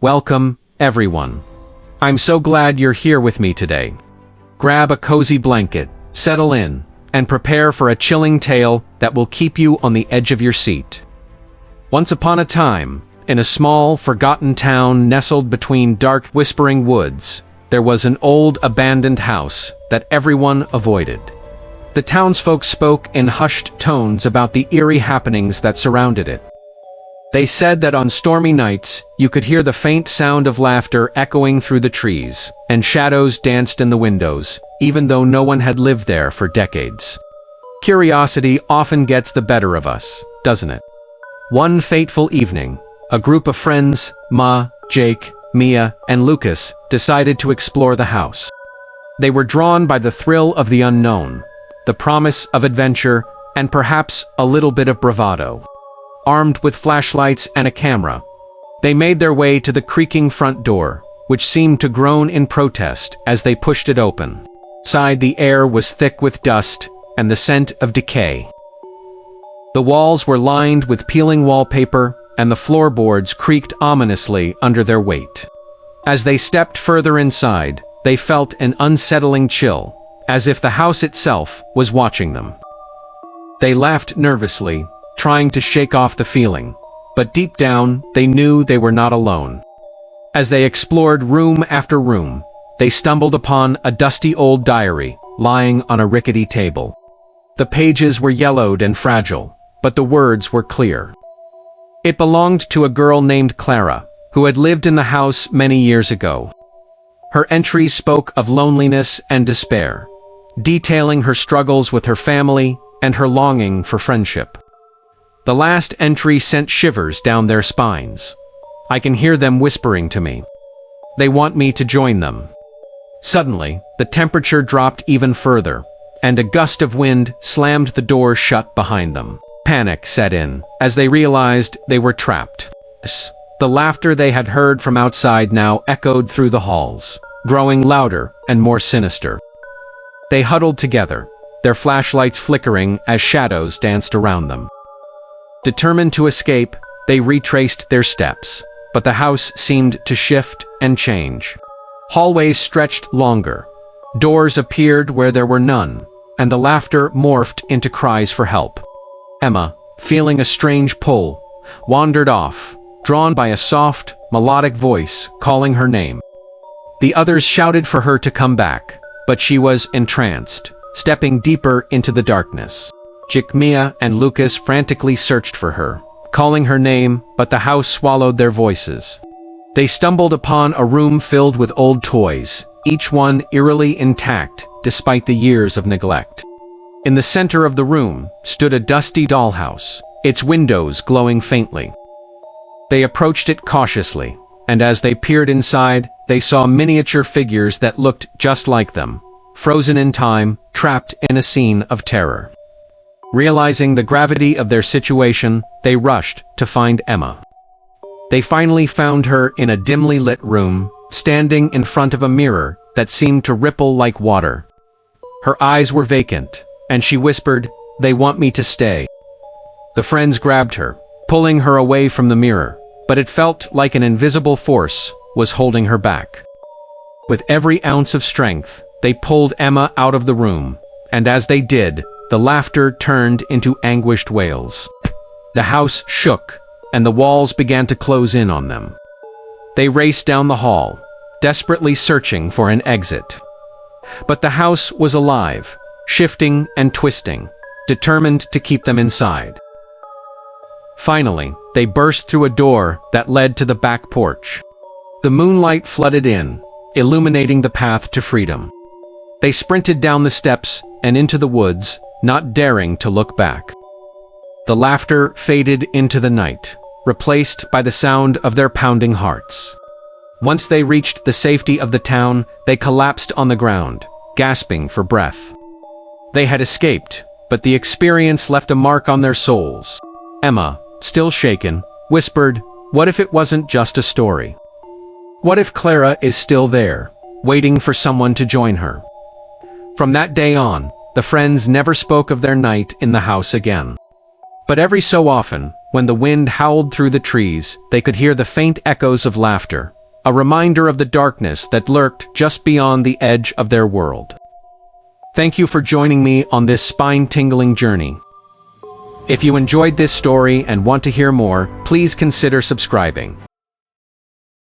Welcome, everyone. I'm so glad you're here with me today. Grab a cozy blanket, settle in, and prepare for a chilling tale that will keep you on the edge of your seat. Once upon a time, in a small, forgotten town nestled between dark, whispering woods, there was an old, abandoned house that everyone avoided. The townsfolk spoke in hushed tones about the eerie happenings that surrounded it. They said that on stormy nights, you could hear the faint sound of laughter echoing through the trees, and shadows danced in the windows, even though no one had lived there for decades. Curiosity often gets the better of us, doesn't it? One fateful evening, a group of friends, Ma, Jake, Mia, and Lucas, decided to explore the house. They were drawn by the thrill of the unknown, the promise of adventure, and perhaps a little bit of bravado. Armed with flashlights and a camera, they made their way to the creaking front door, which seemed to groan in protest as they pushed it open. Inside, the air was thick with dust and the scent of decay. The walls were lined with peeling wallpaper, and the floorboards creaked ominously under their weight. As they stepped further inside, they felt an unsettling chill, as if the house itself was watching them. They laughed nervously, trying to shake off the feeling, but deep down, they knew they were not alone. As they explored room after room, they stumbled upon a dusty old diary lying on a rickety table. The pages were yellowed and fragile, but the words were clear. It belonged to a girl named Clara, who had lived in the house many years ago. Her entries spoke of loneliness and despair, detailing her struggles with her family and her longing for friendship. The last entry sent shivers down their spines. I can hear them whispering to me. They want me to join them. Suddenly, the temperature dropped even further, and a gust of wind slammed the door shut behind them. Panic set in, as they realized they were trapped. The laughter they had heard from outside now echoed through the halls, growing louder and more sinister. They huddled together, their flashlights flickering as shadows danced around them. Determined to escape, they retraced their steps, but the house seemed to shift and change. Hallways stretched longer, doors appeared where there were none, and the laughter morphed into cries for help. Emma, feeling a strange pull, wandered off, drawn by a soft, melodic voice calling her name. The others shouted for her to come back, but she was entranced, stepping deeper into the darkness. Jake, Mia, and Lucas frantically searched for her, calling her name, but the house swallowed their voices. They stumbled upon a room filled with old toys, each one eerily intact despite the years of neglect. In the center of the room stood a dusty dollhouse, its windows glowing faintly. They approached it cautiously, and as they peered inside, they saw miniature figures that looked just like them, frozen in time, trapped in a scene of terror. Realizing the gravity of their situation, they rushed to find Emma. They finally found her in a dimly lit room, standing in front of a mirror that seemed to ripple like water. Her eyes were vacant, and she whispered, "They want me to stay." The friends grabbed her, pulling her away from the mirror, but it felt like an invisible force was holding her back. With every ounce of strength, they pulled Emma out of the room, and as they did, the laughter turned into anguished wails. The house shook, and the walls began to close in on them. They raced down the hall, desperately searching for an exit. But the house was alive, shifting and twisting, determined to keep them inside. Finally, they burst through a door that led to the back porch. The moonlight flooded in, illuminating the path to freedom. They sprinted down the steps and into the woods, not daring to look back. The laughter faded into the night, replaced by the sound of their pounding hearts. Once they reached the safety of the town, they collapsed on the ground, gasping for breath. They had escaped, but the experience left a mark on their souls. Emma, still shaken, whispered, "What if it wasn't just a story? What if Clara is still there, waiting for someone to join her?" From that day on, the friends never spoke of their night in the house again. But every so often, when the wind howled through the trees, they could hear the faint echoes of laughter, a reminder of the darkness that lurked just beyond the edge of their world. Thank you for joining me on this spine-tingling journey. If you enjoyed this story and want to hear more, please consider subscribing.